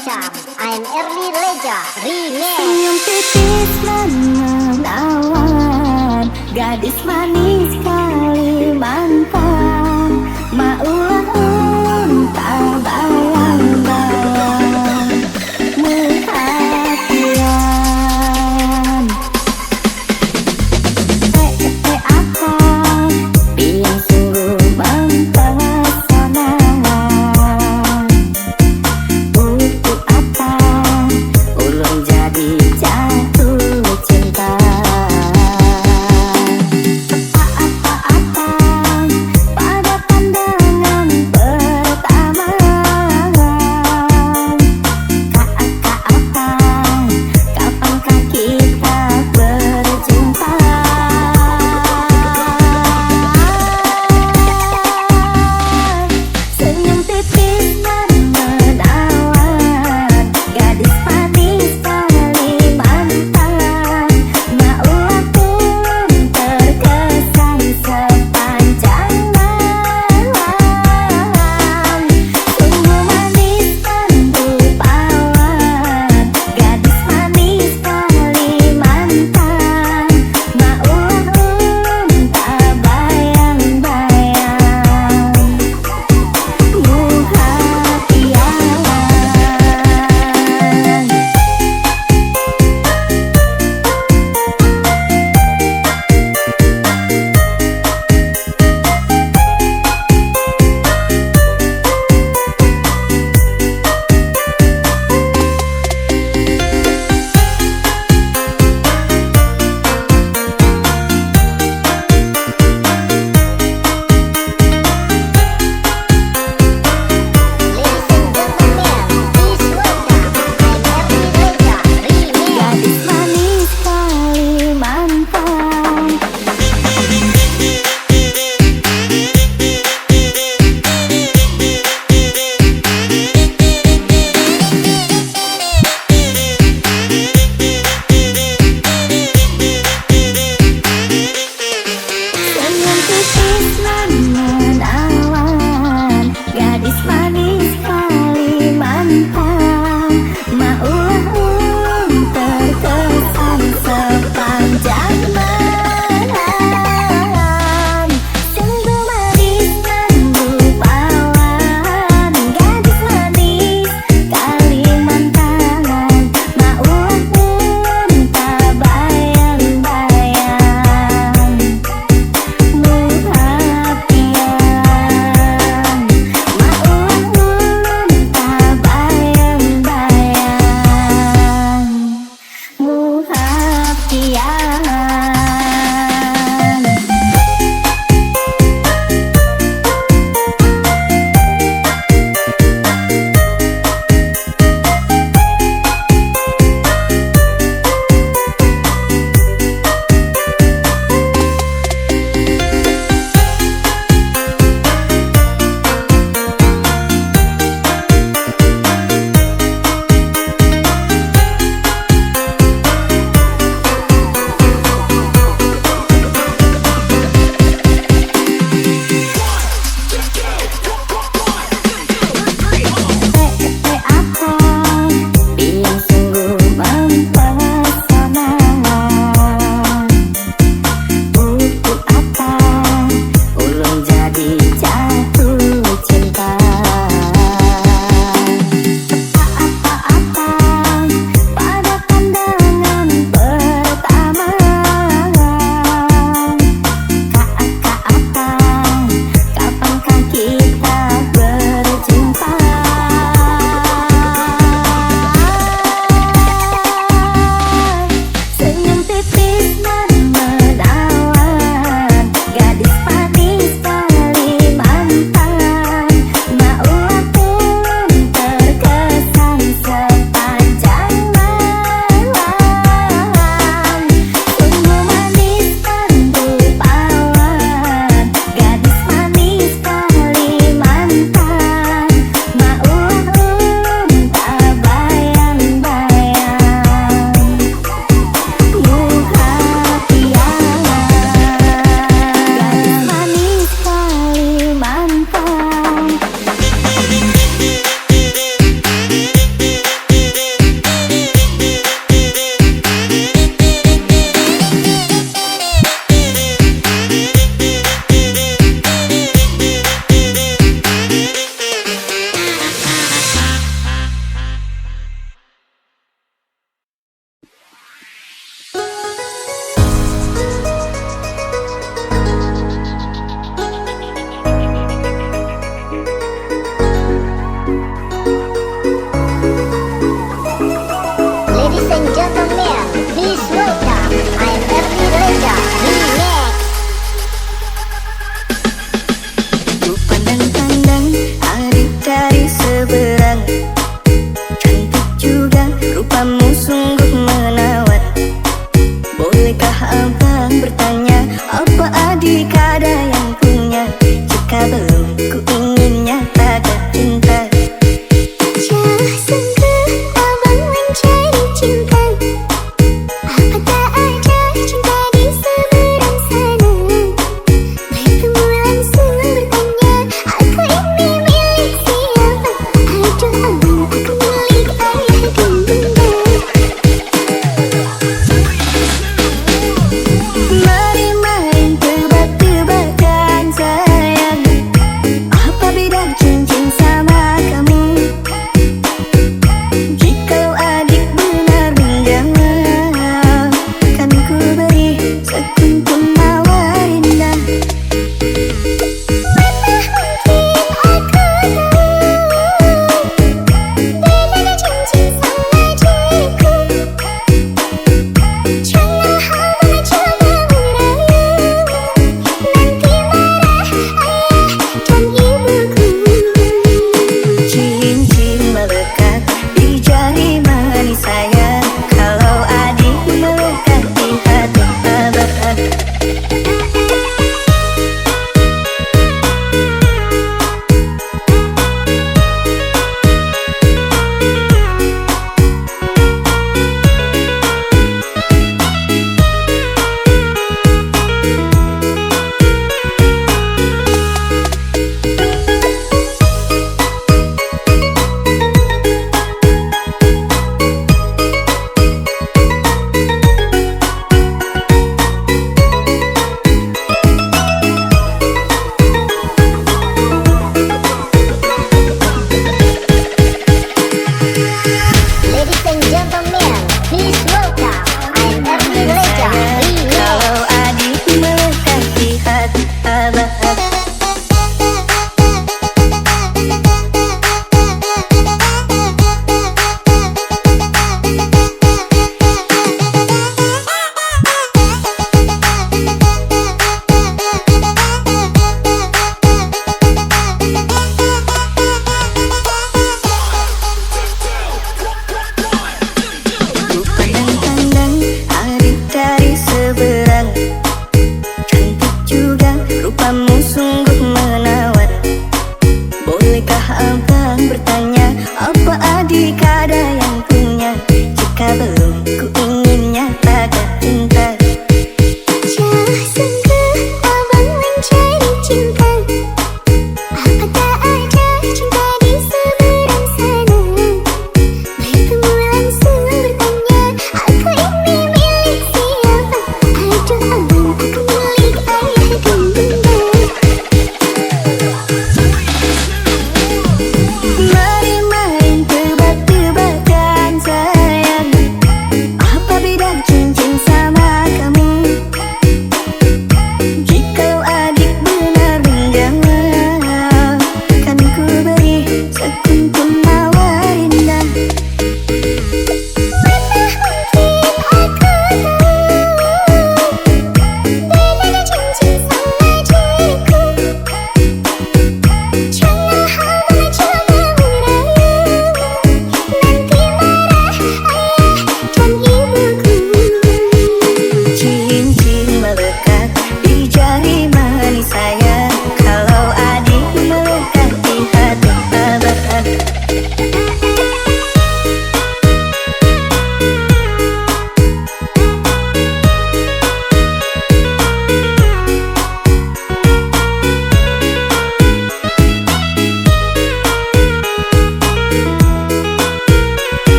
Cam, I'm Early Leja, Remix. Senyum tipis menawan, gadis manis Kalimantan, maulah unta bayang-bayang perhatian. Akang yang sungguh mempesona. Untuk apa ulun jadi jatuh cinta? Apa-apa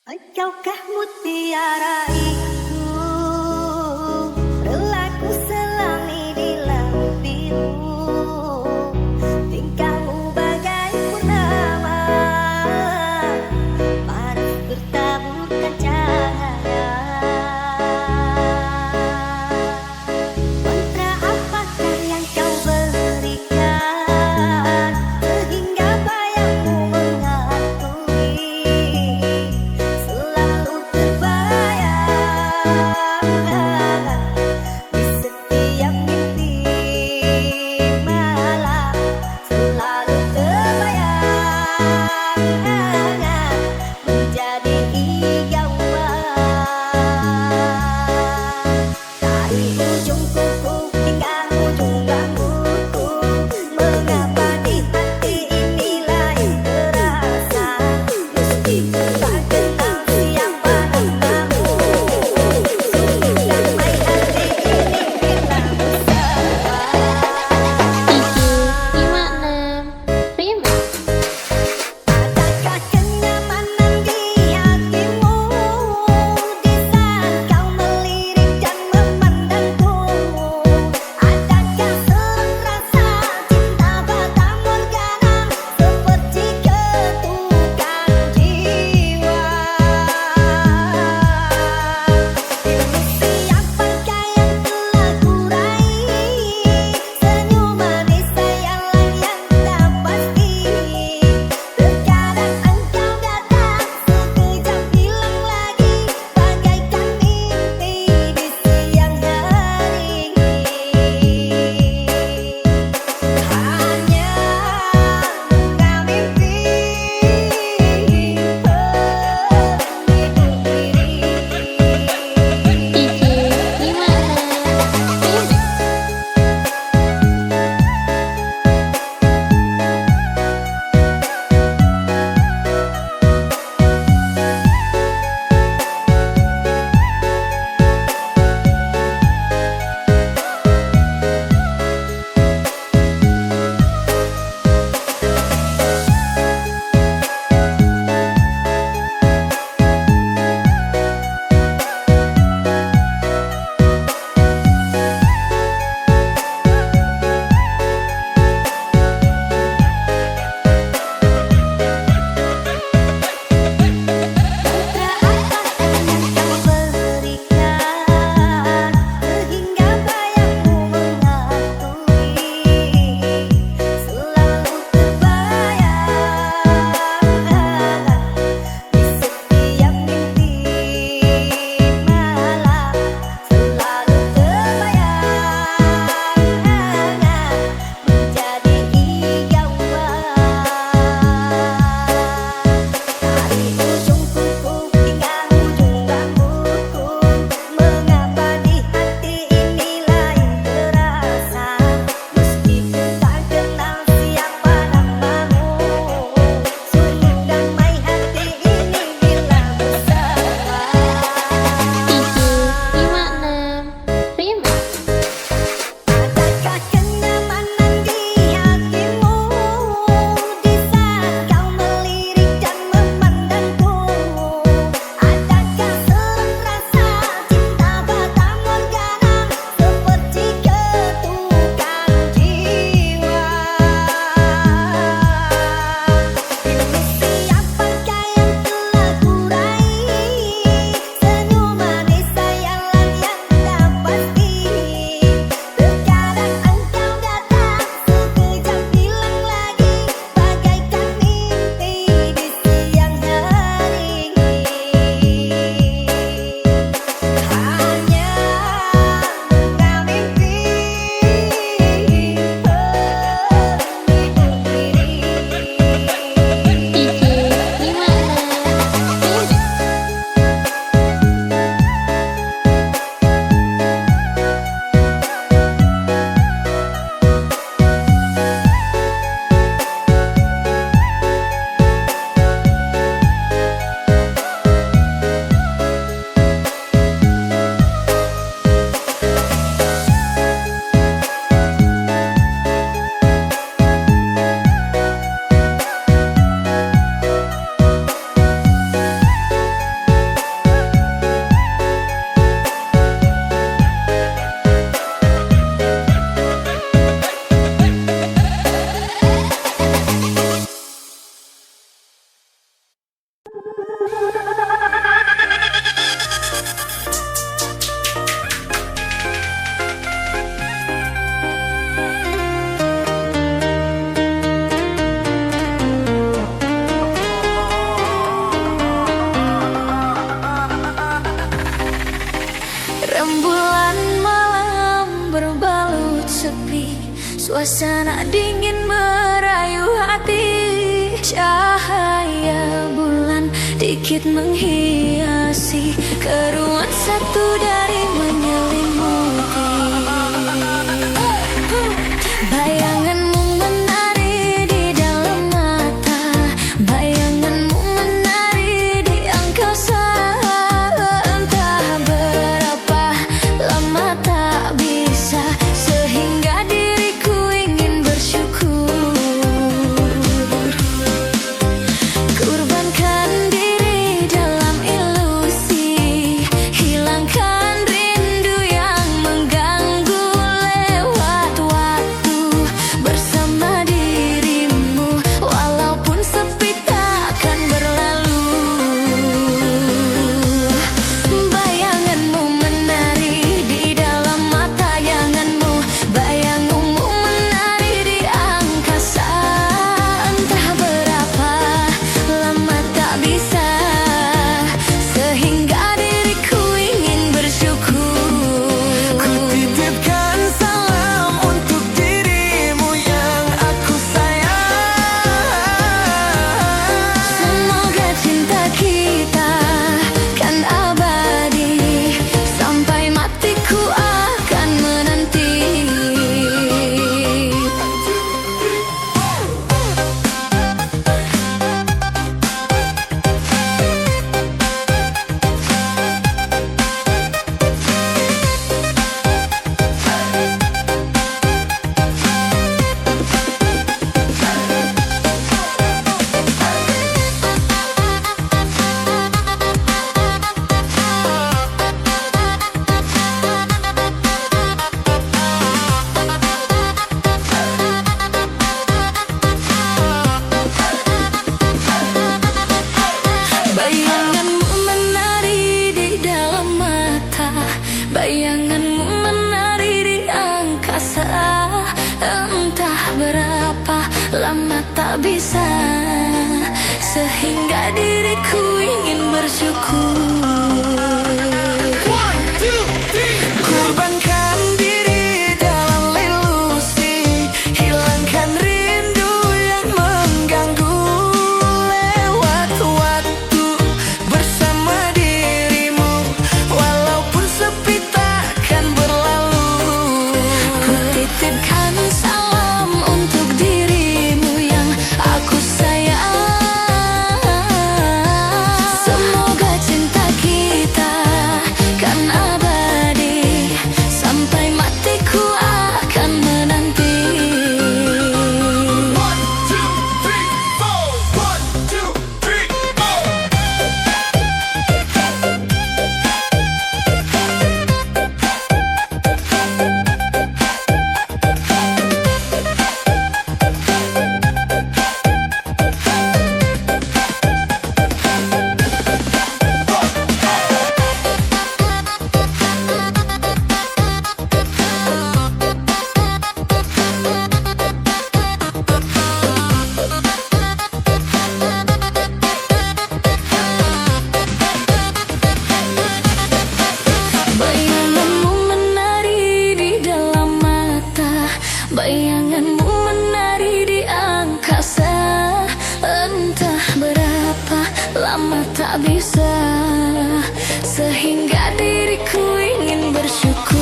Encaukah mutiara itu, relaku selami di laut biru, tingkahmu bagai purnama, panas bertaburkan cahaya. Mantra apakah yang kau berikan, sehingga bayangmu mengantui, selalu terbayang Suasana dingin merayu hati, cahaya bulan dikit menghiasi keruan satu dari menyelimuti. Bayanganmu menari di dalam mata, bayanganmu menari di angkasa. Entah berapa lama tak bisa, sehingga diriku ingin bersyukur. Kurbankan diri dalam ilusi, hilangkan rindu yang mengganggu. Lewat waktu bersama dirimu, walaupun sepi takkan berlalu. Bayanganmu menari di dalam mata yanganmu, bayanganmu menari di angkasa. Entah berapa lama tak bisa, sehingga diriku ingin bersyukur. Ku titipkan salam untuk dirimu yang aku sayang. Semoga cinta kita kan abadi, sampai matiku akan menanti. Bayanganmu menari di dalam mata, bayanganmu menari di angkasa. Entah berapa lama tak bisa, sehingga diriku ingin bersyukur. Kurbankan diri dalam ilusi, hilangkan rindu yang mengganggu. Lewat waktu bersama dirimu, walaupun sepi takkan berlalu. Ku titipkan salam untuk dirimu yang aku sayang. Semoga cinta kita kan abadi, sampai matiku akan menanti. One, two, three, four. One, two, three, four. Bayanganmu menari di dalam mata, bayanganmu menari di angkasa. Entah berapa lama tak bisa, sehingga diriku ingin bersyukur.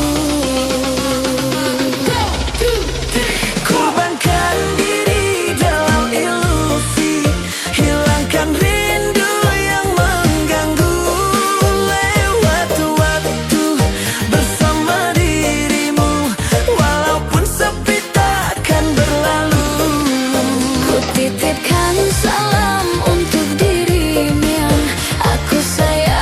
Kurbankan diri dalam ilusi, hilangkan rindu yang mengganggu. Lewat waktu bersama dirimu, walaupun sepi takkan berlalu. Ku titipkan salam untuk dirimu yang aku sayang.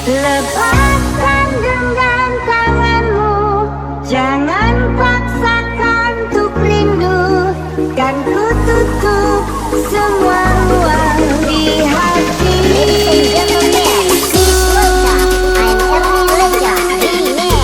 Lepaskan genggam tanganmu, jangan paksakan untuk rindu. Kan ku tutup semua ruang di hatiku. I'm Ernie Leja, remix.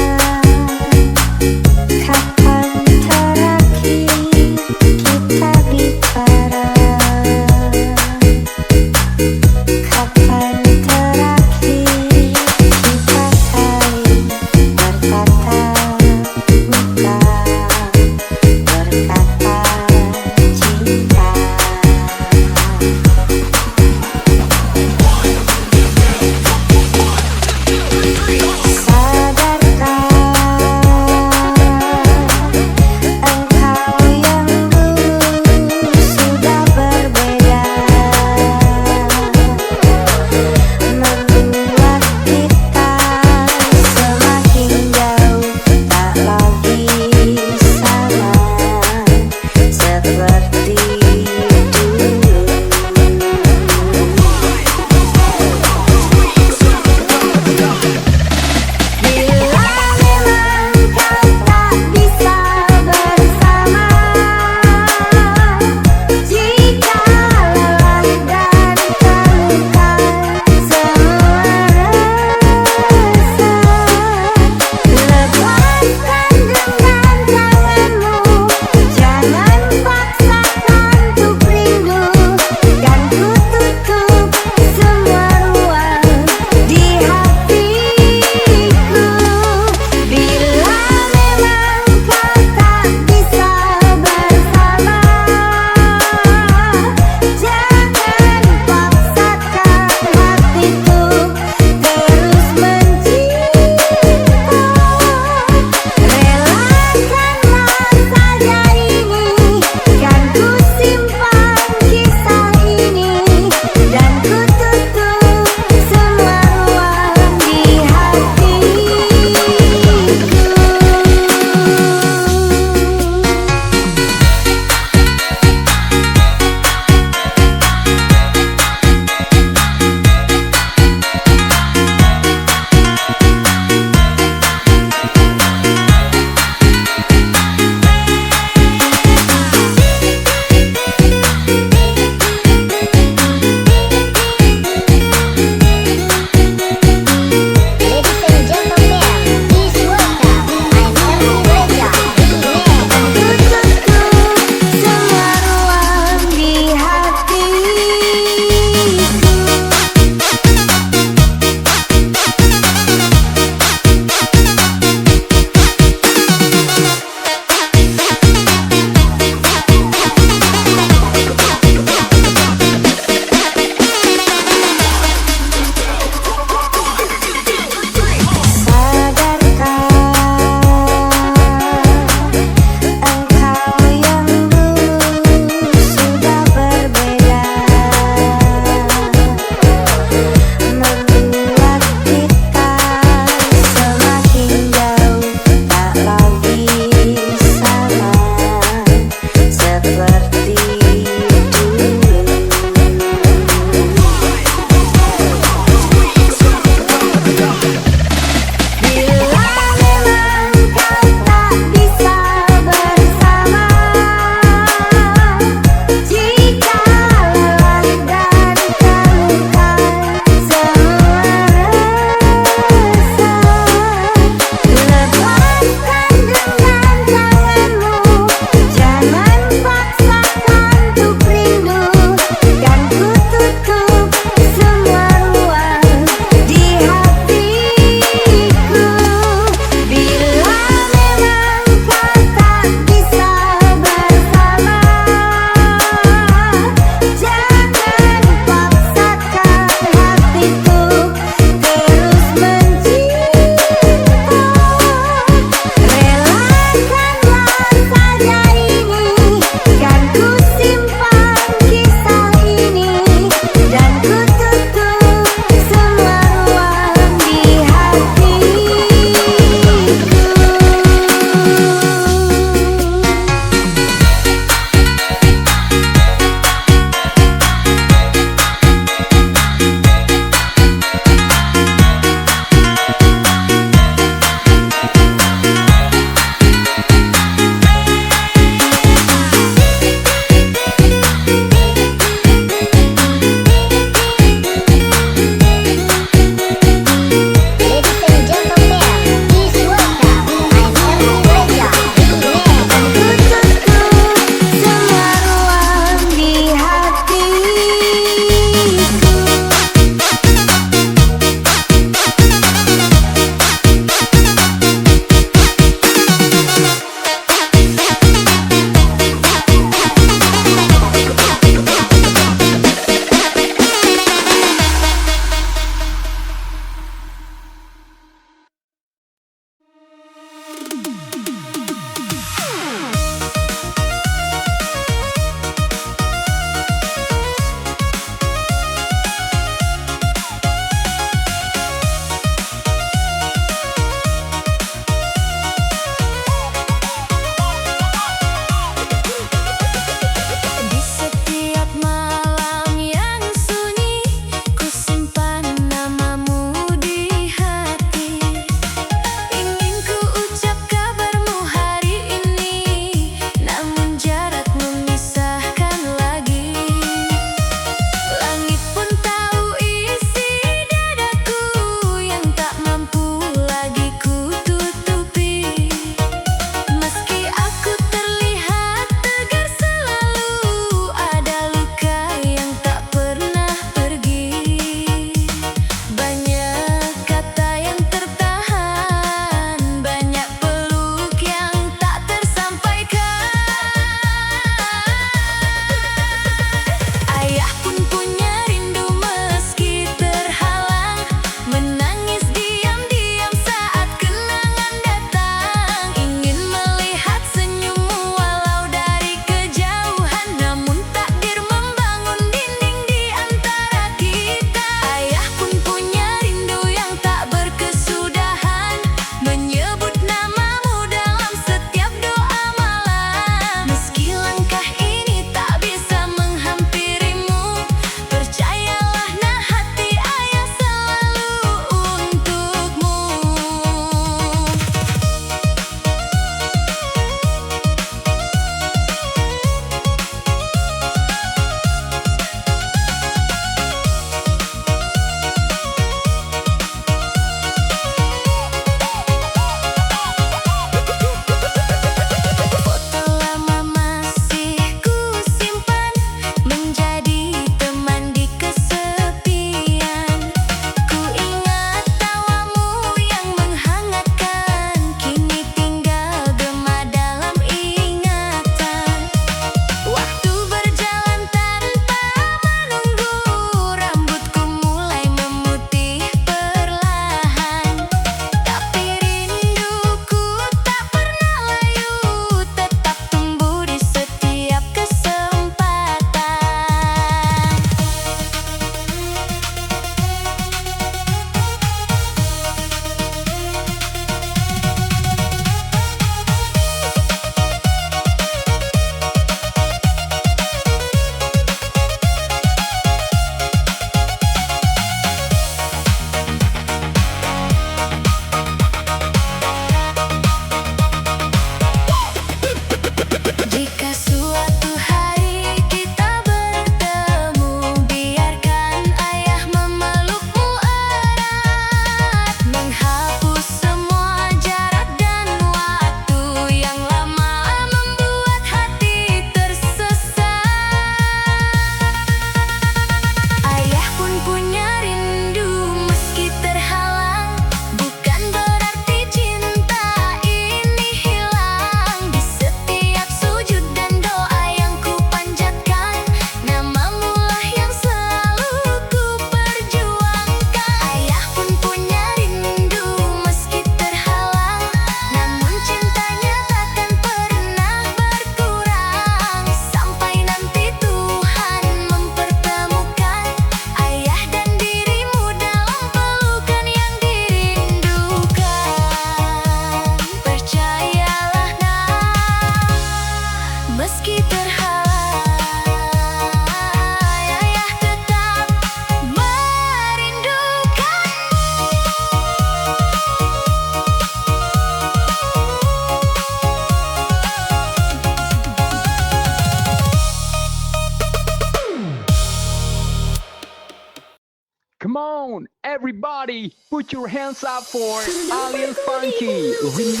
Everybody, put your hands up for Alien Funky Remix.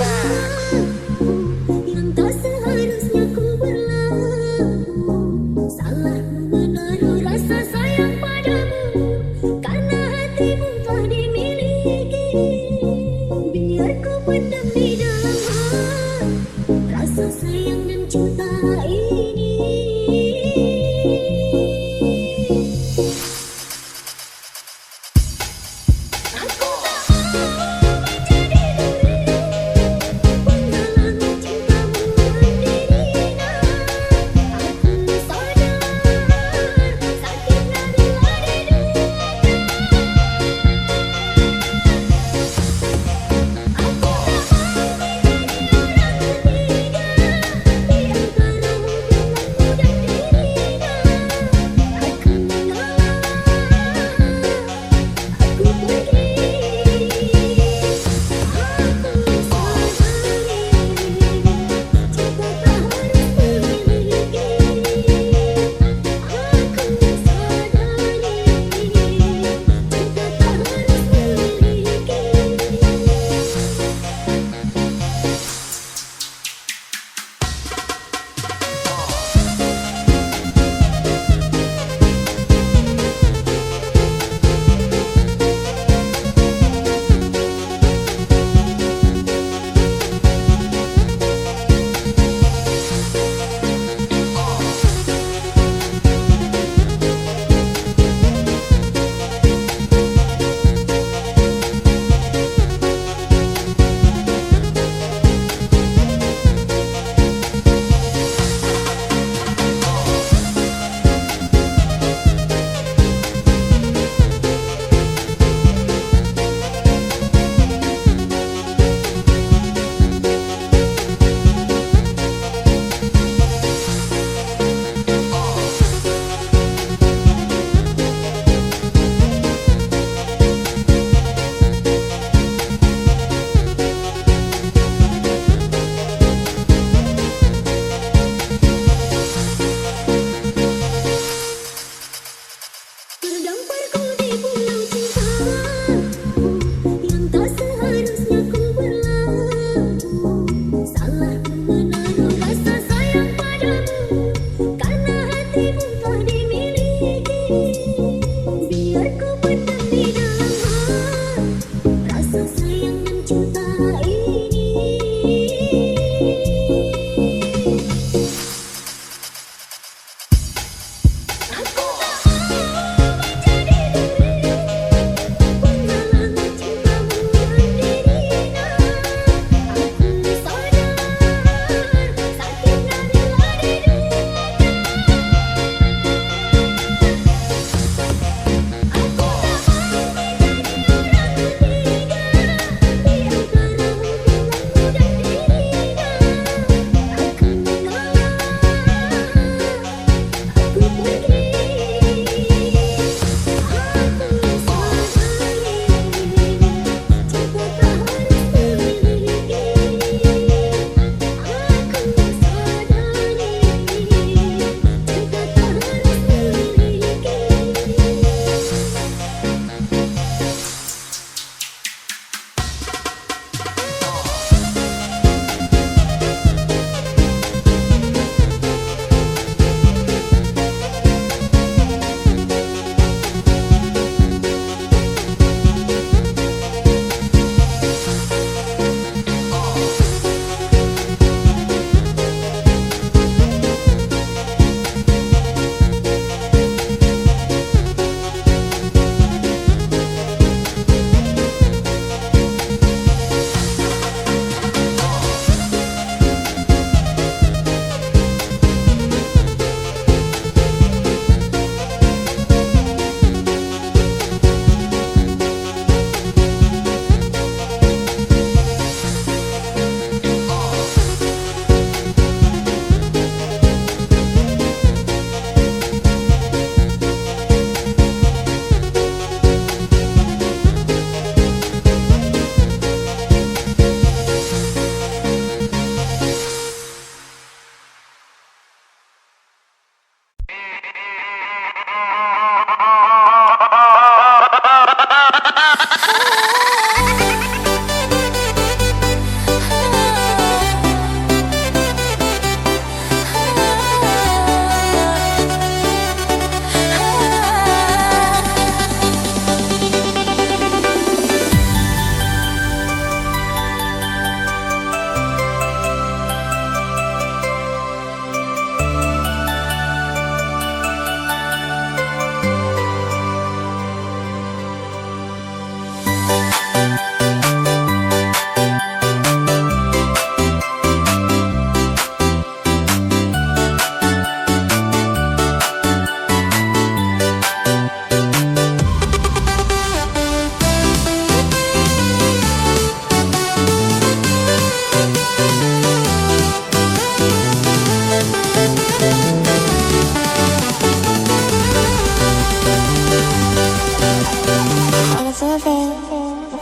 Yang tak seharusnya ku berlaku, salah menaruh rasa sayang padamu, karena hatimu telah dimiliki. Biar ku pendam di dalam hati rasa sayang dan cinta ini. Aku tak mau menjadi duri,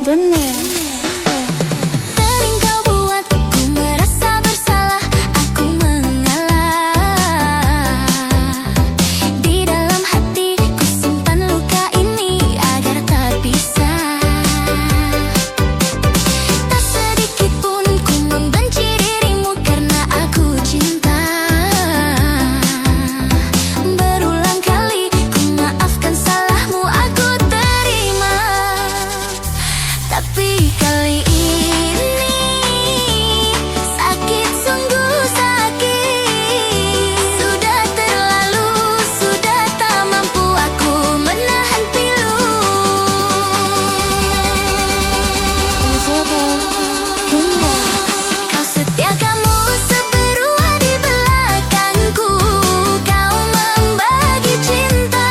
bener. Sering kau buatku merasa bersalah, aku mengalah. Di dalam hati ku simpan luka ini agar tak bisa. Tak sedikit pun ku membenci dirimu karena aku cinta. Berulang kali ku maafkan salahmu, aku terima. Tapi kali ini sakit, sungguh sakit. Sudah terlalu, sudah tak mampu aku menahan pilu. Kau setia, kamu seberua di belakangku. Kau membagi cinta.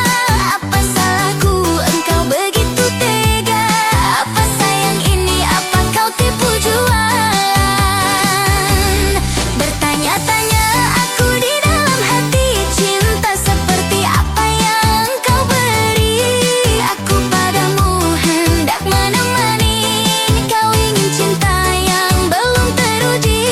Apa salahku engkau begitu tega? Apa sayang ini, apa kau tipu jualan? Bertanya-tanya aku di dalam hati, cinta seperti apa yang kau beri? Aku padamu hendak menemani, kau ingin cinta yang belum teruji.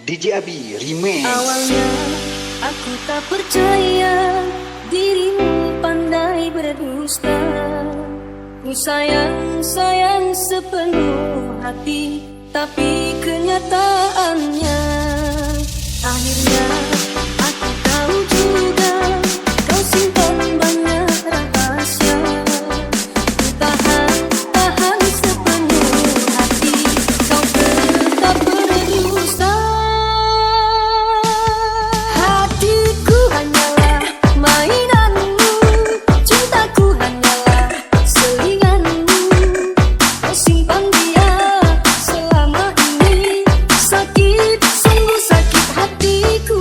DJ Abi Remix. Awalnya aku tak percaya dirimu pandai berdusta. Ku sayang sepenuh hati, tapi kenyataannya akhirnya aku tahu juga kau simpan banyak rahasia. Ku tahan sepenuh hati, kau tetap berdusta. Hatiku hanyalah mainanmu, cintaku hanyalah selinganmu. Kau simpan dia selama ini, sakit, sungguh sakit hatiku.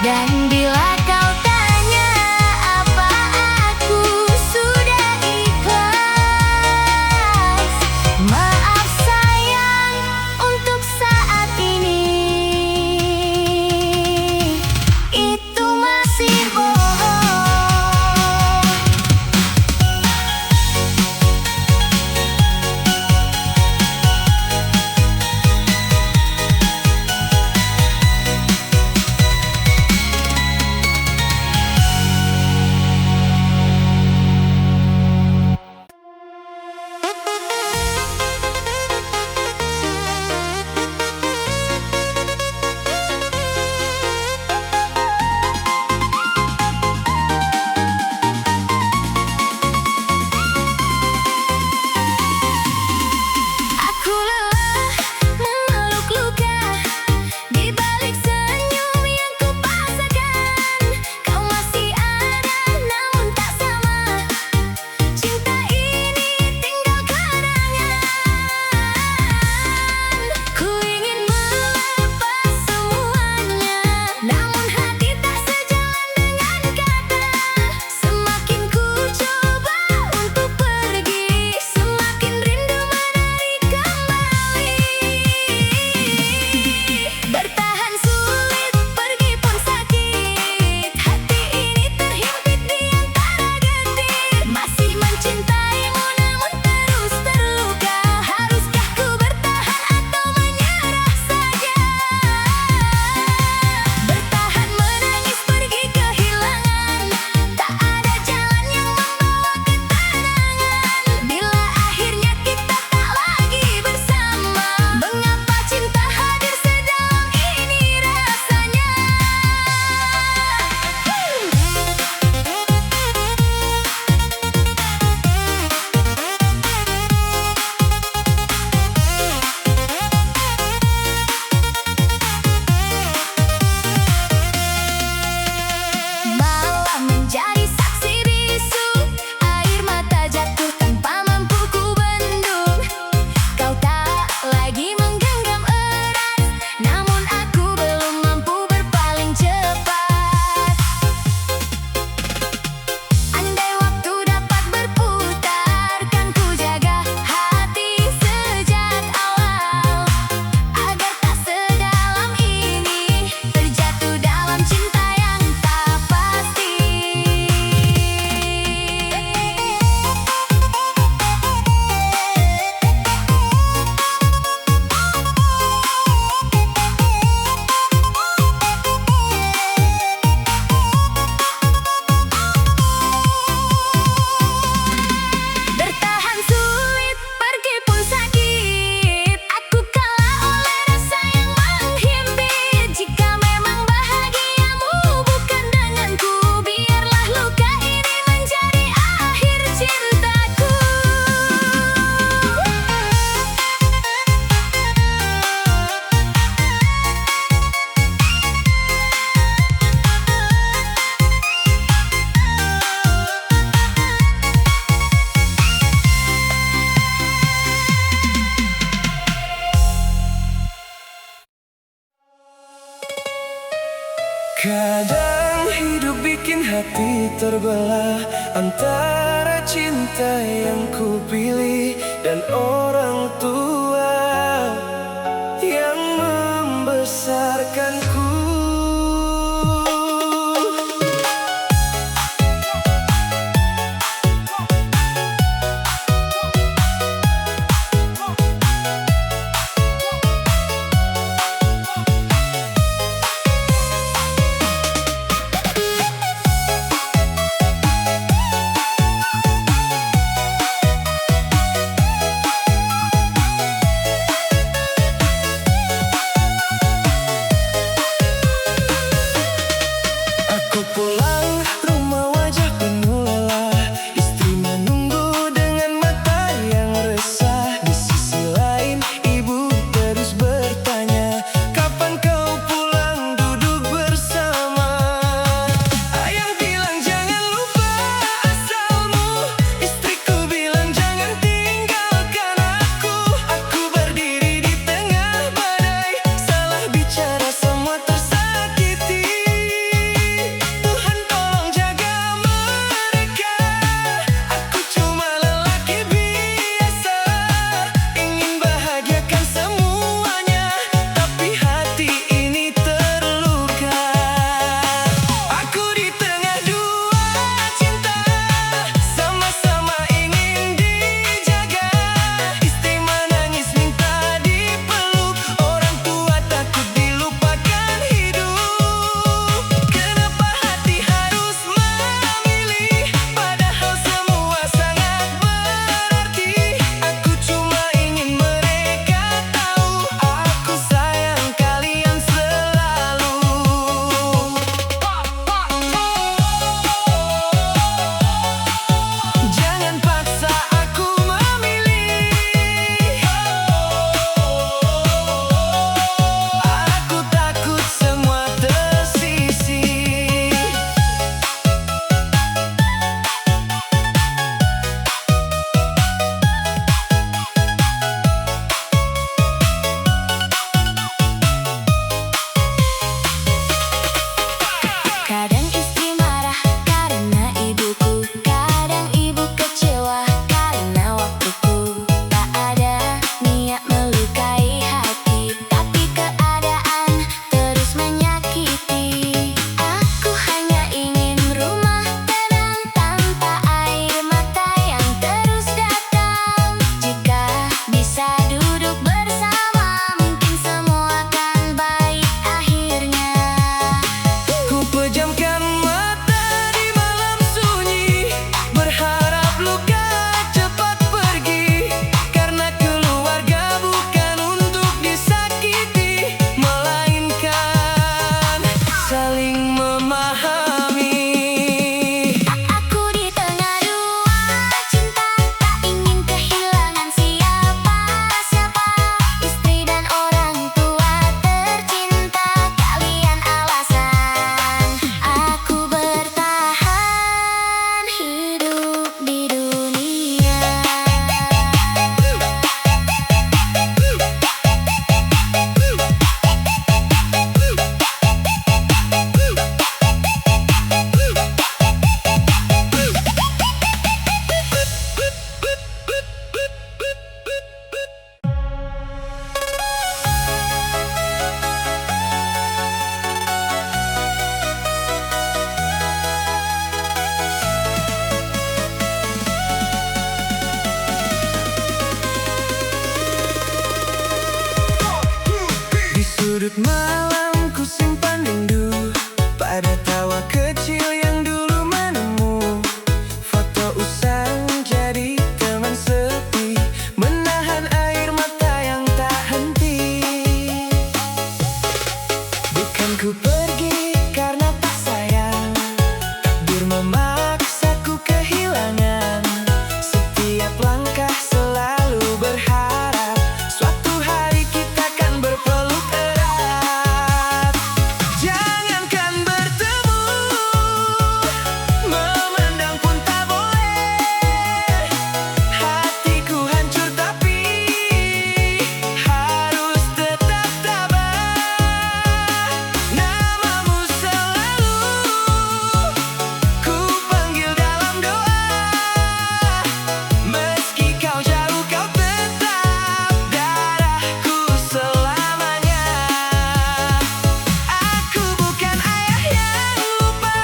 Dan bila kau tanya apa aku sudah ikhlas. Maaf sayang untuk saat ini itu masih bohong. Aku lelah memeluk luka di balik senyum yang kupaksakan. Kau masih ada namun tak sama. Cinta ini tinggal kenangan. Ku ingin melepas semuanya, namun hati tak sejalan dengan kata. Semakin ku coba untuk pergi, semakin rindu menarik kembali. Bertahan sulit, pergi pun sakit. Hati ini terhimpit di antara getir. Masih mencintaimu namun terus terluka. Haruskah ku bertahan atau menyerah saja? Bertahan menangis pergi kehilangan. Tak ada jalan yang membawa ketenangan. Bila akhirnya kita tak lagi bersama, mengapa cinta hadir sedalam ini rasanya? Malam menjadi saksi bisu, air mata jatuh tanpa mampu ku bendung. Kau tak lagi menggenggam erat, namun aku belum mampu berpaling cepat. Andai waktu dapat berputar, kan ku jaga hati sejak awal, agar tak sedalam ini terjatuh dalam cinta yang tak pasti. Bertahan sulit, pergi pun sakit. Aku kalah oleh rasa yang menghimpit. Jika memang bahagiamu bukan denganku, biarlah luka ini menjadi akhir cintaku. Kadang hidup bikin hati terbelah antara cinta yang ku pilih dan orang tua yang membesarkanku. memahami. Aku di tengah dua cinta, tak ingin kehilangan siapa-siapa. Istri dan orang tua tercinta, kalian alasan aku bertahan hidup di dunia. Di sudut malam ku simpan rindu pada tawa kecil yang dulu menemu. Foto usang jadi teman sepi, menahan air mata yang tak henti. Bukan ku pergi karena tak sayang, takdir memaksaku kehilangan. Setiap langkah selalu berharap suatu hari kita kan berpeluk erat. Jangankan bertemu, memandang pun tak boleh. Hatiku hancur tapi harus tetap tabah. Namamu selalu ku panggil dalam doa. Meski kau jauh, kau tetap darahku selamanya. Aku bukan ayah yang lupa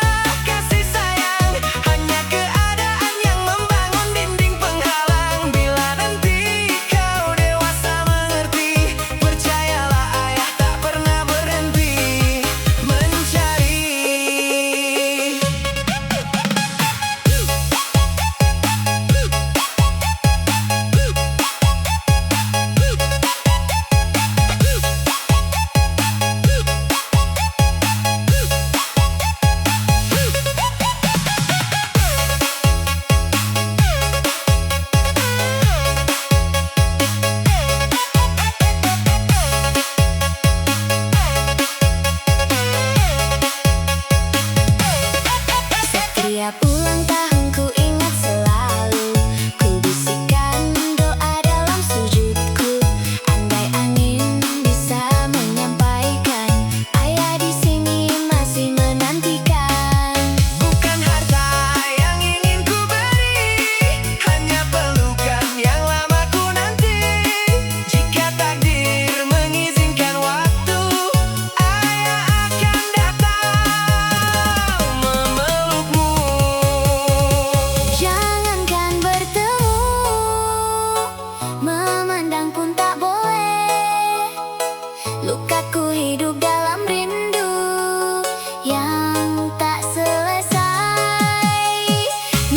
kasih sayang, hanya keadaan yang membangun dinding penghalang. Bila nanti kau dewasa mengerti, percayalah ayah tak pernah berhenti mencari. Setiap ulang tahun ku ingat selalu, ku bisikan doa dalam sujudku. Andai angin bisa menyampaikan, ayah di sini masih menantikan. Bukan harta yang ingin ku beri, hanya pelukan yang lama ku nanti. Jika takdir mengizinkan waktu, ayah akan datang memelukmu. Jangankan bertemu, memandang pun tak boleh. Lukaku hidup dalam rindu yang tak selesai.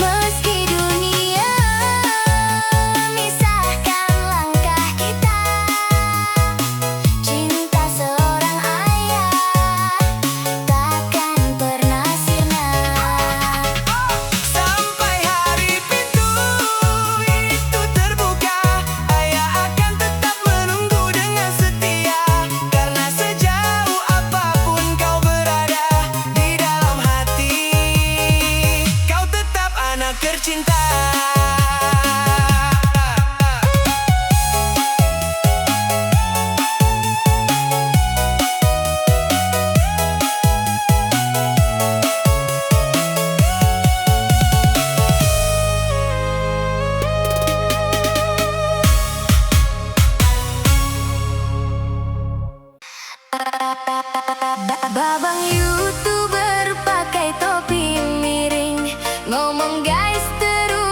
Meski dunia misahkan langkah kita, cinta seorang ayah takkan pernah sirna. Sampai hari pintu itu terbuka, ayah akan tetap menunggu dengan setia. Karena sejauh apapun kau berada di dalam hati, kau tetap anak tercinta. Babang YouTuber pakai topi miring, ngomong guys terus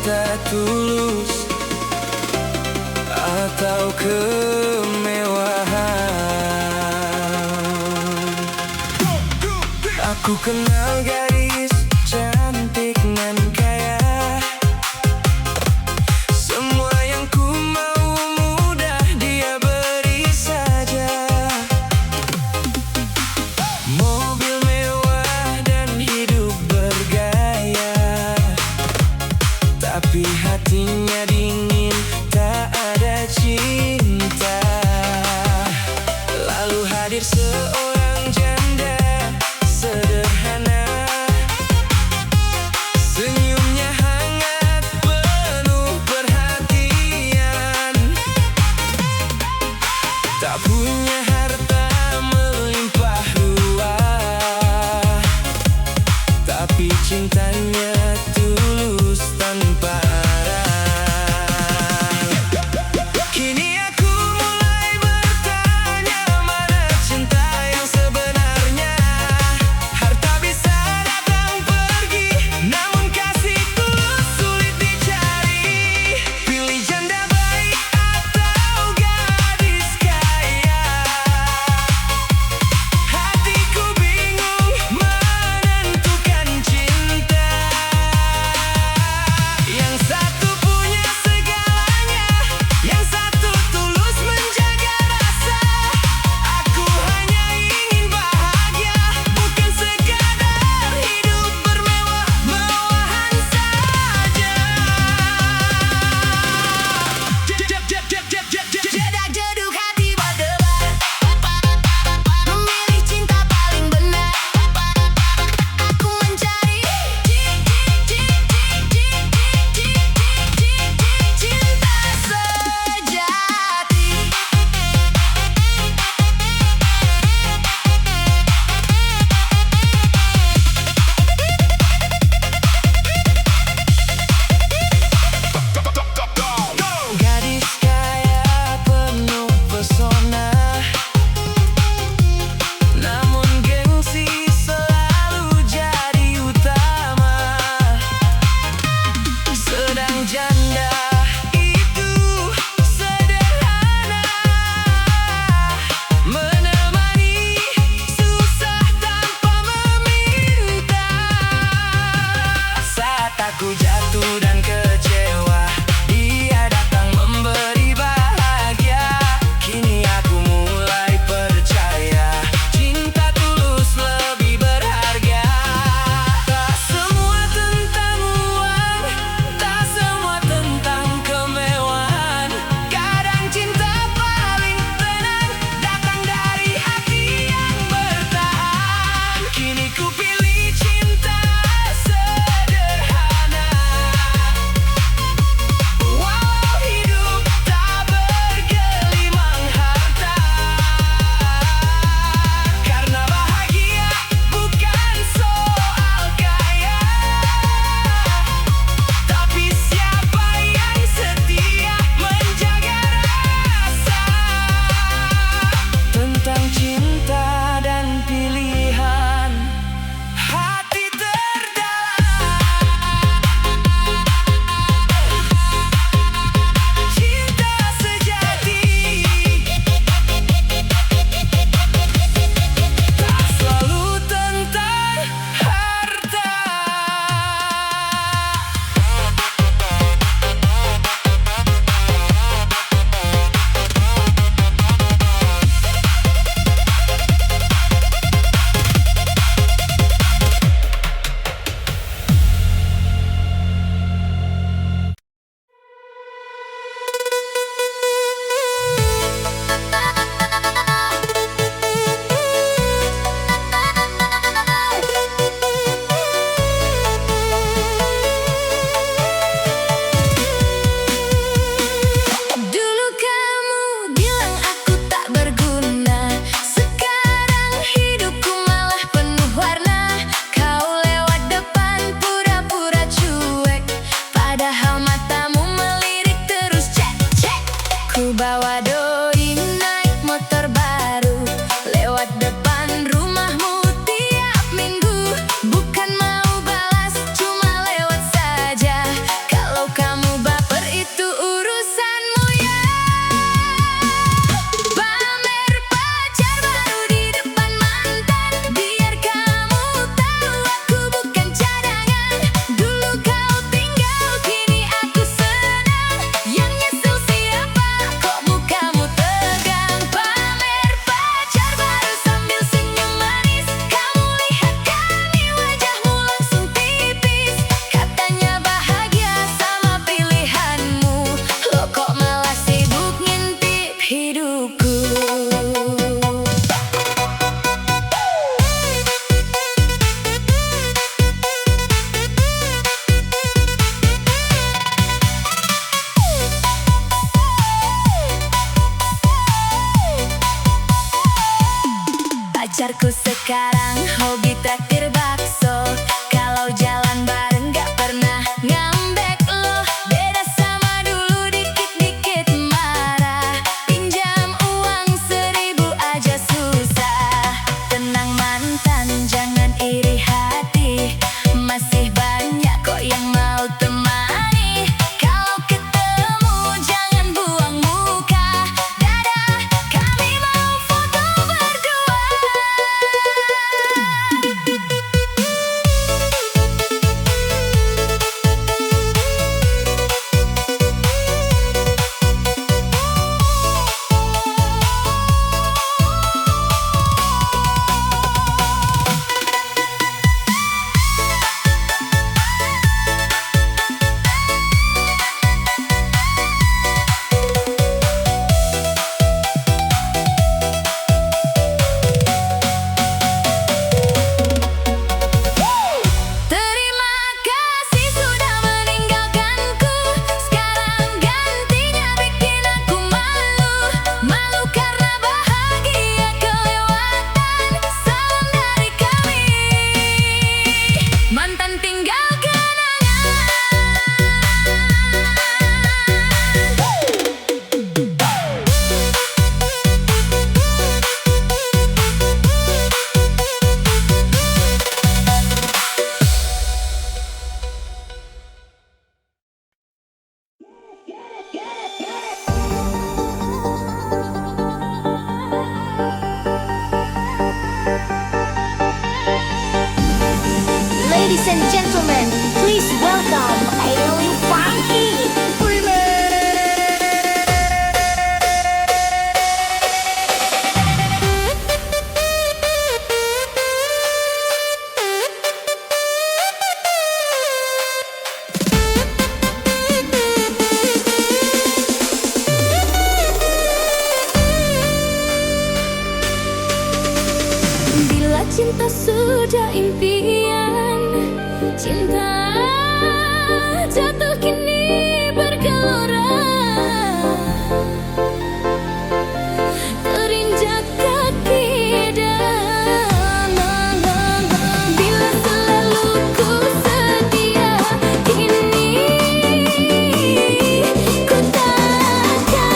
cinta tulus atau kemewahan. Aku kenal gadis cantik nan kaya, semua yang ku mau mudah dia beri saja. Mobil mewah dan hidup bergaya, tapi hatinya dingin, tak ada cinta. Lalu hadir seorang janda sederhana, Sekarang hobi traktir bakso. Kalau jalan bareng gak pernah ngambek loh. Beda sama dulu dikit-dikit marah. Pinjam uang 1000 aja susah. Tenang mantan, jangan iri hati. Masih banyak kok yang mau temani. Kalau ketemu jangan buang muka. Dadah, kami mau foto berdua. Terima kasih sudah meninggalkanku. Sekarang gantinya bikin aku malu. Malu karena bahagia kelewatan. Salam dari kami, mantan tinggal kenangan. Ladies and gentlemen, please welcome Alien Funky. Bila cinta sudah impian, cinta jatuh kini bergelora. Terinjak kaki dan bila selalu ku setia, kini ku takkan.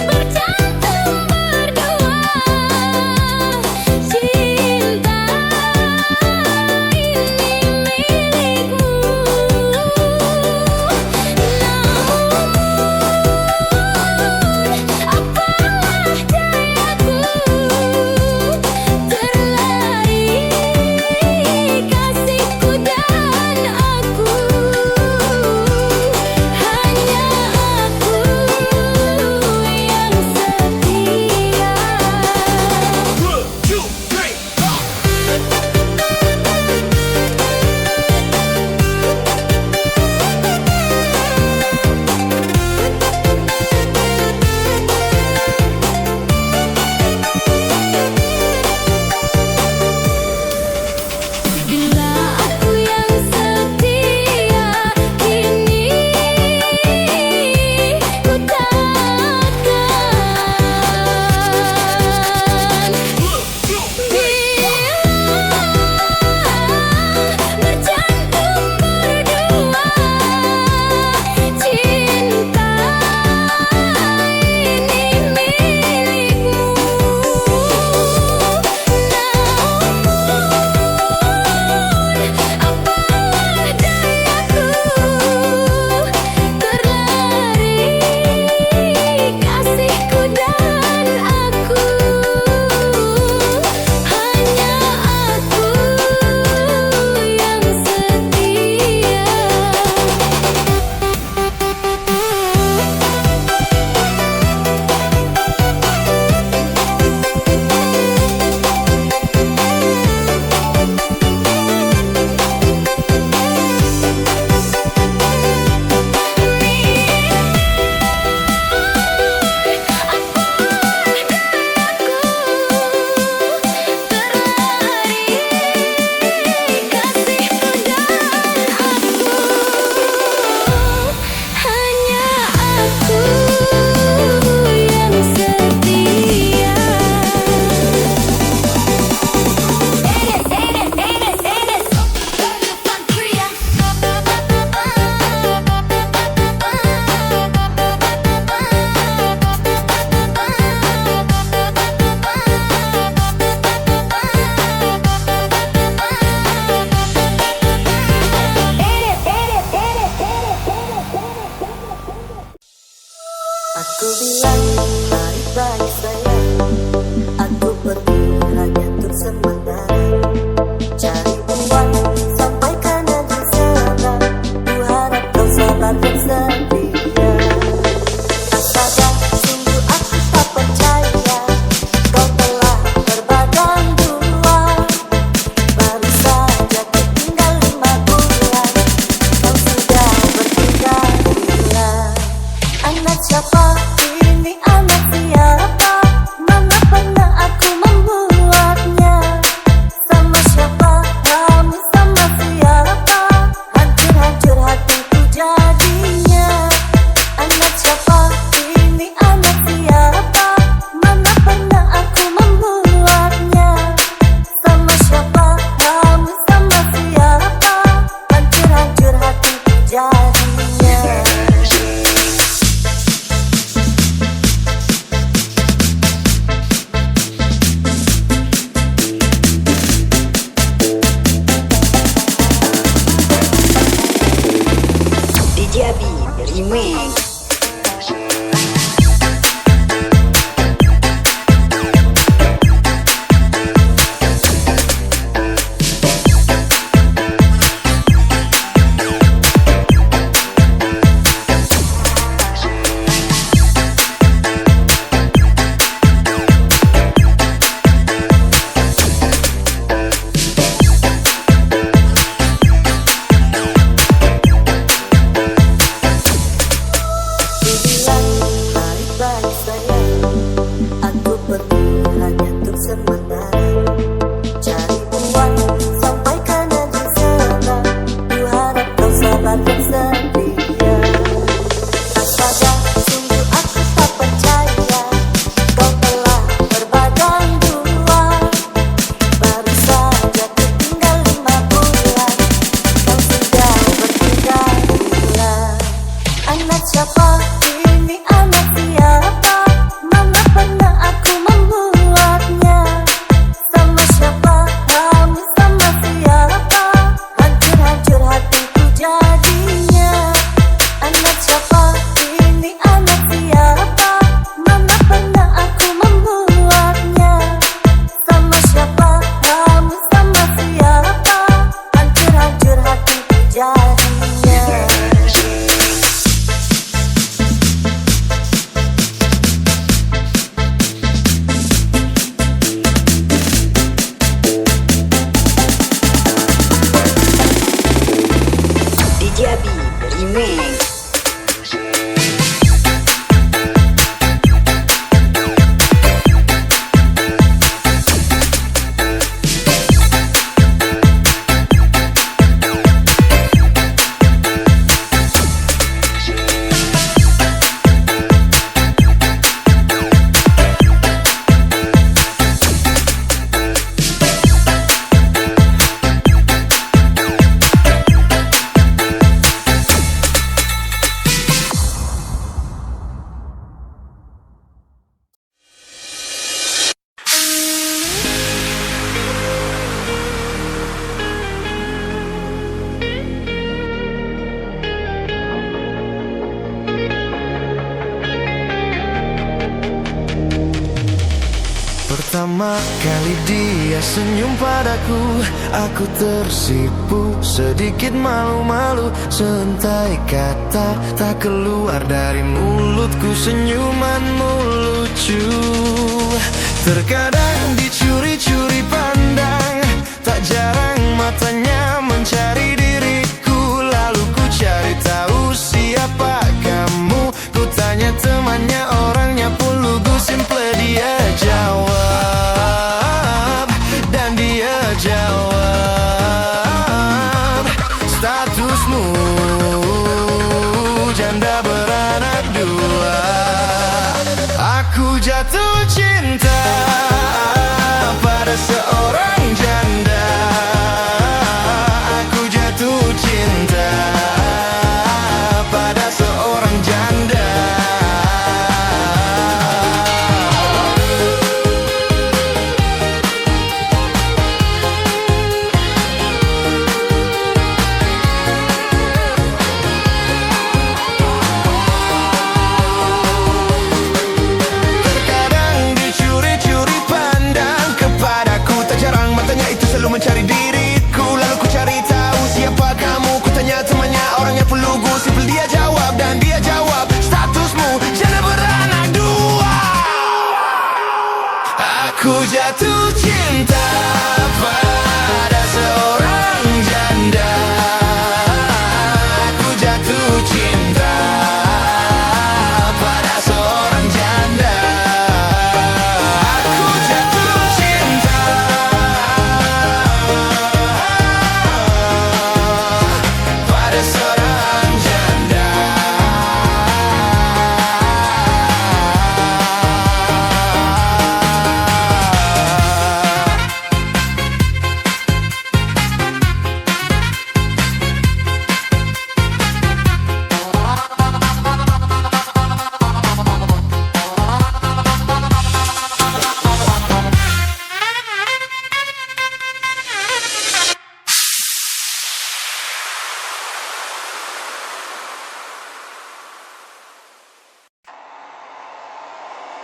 Bercantum berdua Aku bilang baik-baik sayang, aku pergi hanya untuk sementara, cari uang sampai kanan di sana. Ku harap kau sabar dan setia. Astaga, sungguh aku tak percaya kau telah berbadan dua. Baru saja tertinggal 5 bulan, kau sudah bertinggal gila. Anak siapa ini, anak siapa? Mana pernah aku membuatnya? Sama siapa kamu, sama siapa? Hancur-hancur hatiku jadinya. Anak siapa ini, anak siapa? Mana pernah aku membuatnya? Sama siapa kamu, sama siapa? Hancur-hancur hatiku jadinya. DJ Abi Remix. Baik-baik sayang, aku pergi hanya untuk sementara, cari uang sampai kanan di sana. Ku harap kau sabar dan setia. Astaga, sungguh aku tak percaya kau telah berbadan dua. Baru saja tertinggal 5 bulan, kau sudah bertinggal gila. Anak siapa ini, anak siapa? Mana pernah aku membuatnya? Sama siapa kamu, sama siapa? Hancur-hancur hatiku jadinya. Anak siapa ini, anak siapa? Mana pernah aku membuatnya? Sama siapa kamu, sama siapa? Hancur-hancur hatiku jadinya. DJ Abi Remix. Pertama kali dia senyum padaku, aku tersipu, sedikit malu-malu. Sentai kata tak keluar dari mulutku, senyumanmu lucu. Terkadang dicuri-curi pandang, tak jarang matanya mencari diriku. Lalu ku cari tahu siapa kamu, ku tanya temannya, orangnya pun lugu. Simple dia jawab, dan dia jawab, statusmu janda beranak 2. Aku jatuh cinta pada seorang janda. Aku jatuh cinta pada seorang janda.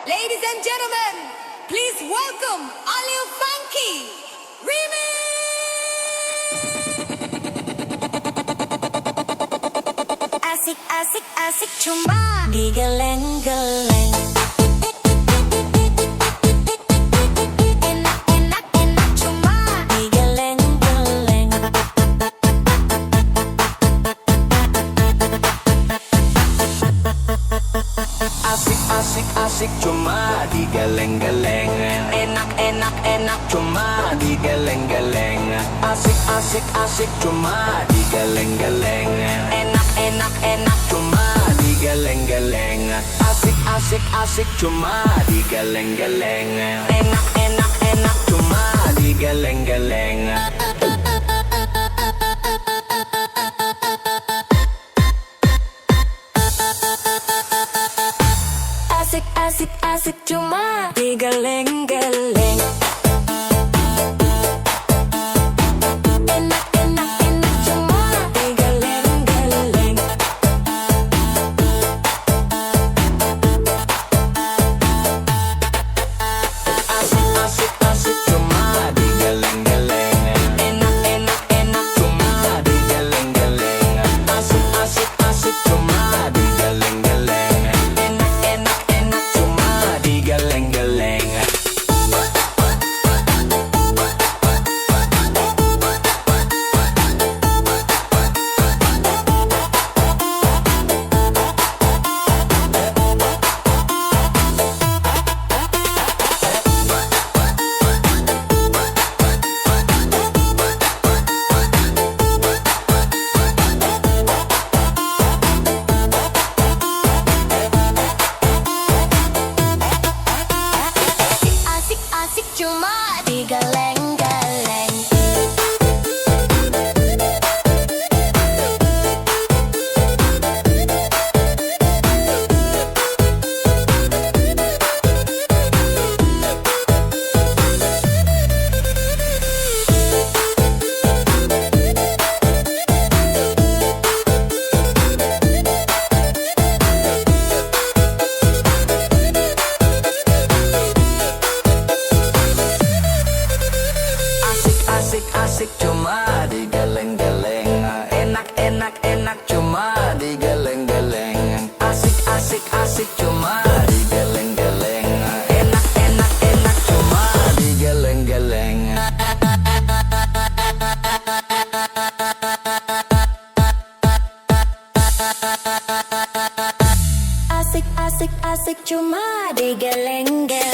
Ladies and gentlemen, please welcome Alil Funky Remix. Asik asik asik cuma digeleng-geleng. Enak enak enak cuma digeleng-geleng. Asik asik asik cuma digeleng-geleng. Enak enak enak cuma digeleng-geleng. Asik asik asik cuma digeleng-geleng. Enak enak enak cuma digeleng-geleng. Asik asik asik cuma digeleng-geleng. Enak enak enak cuma digeleng-geleng. Asik asik asik cuma digeleng-geleng. Enak enak enak cuma digeleng-geleng. Asik asik asik cuma digeleng-geleng. Enak enak enak cuma digeleng-geleng. Asik asik asik cuma digeleng-geleng. Enak enak enak cuma digeleng-geleng. Asik asik cuma digeleng-geleng. Asik asik asik cuma digeleng-geleng. Enak enak enak cuma digeleng-geleng. Asik asik asik cuma digeleng-geleng. Enak enak enak cuma digeleng-geleng. Asik asik asik cuma digeleng-geleng.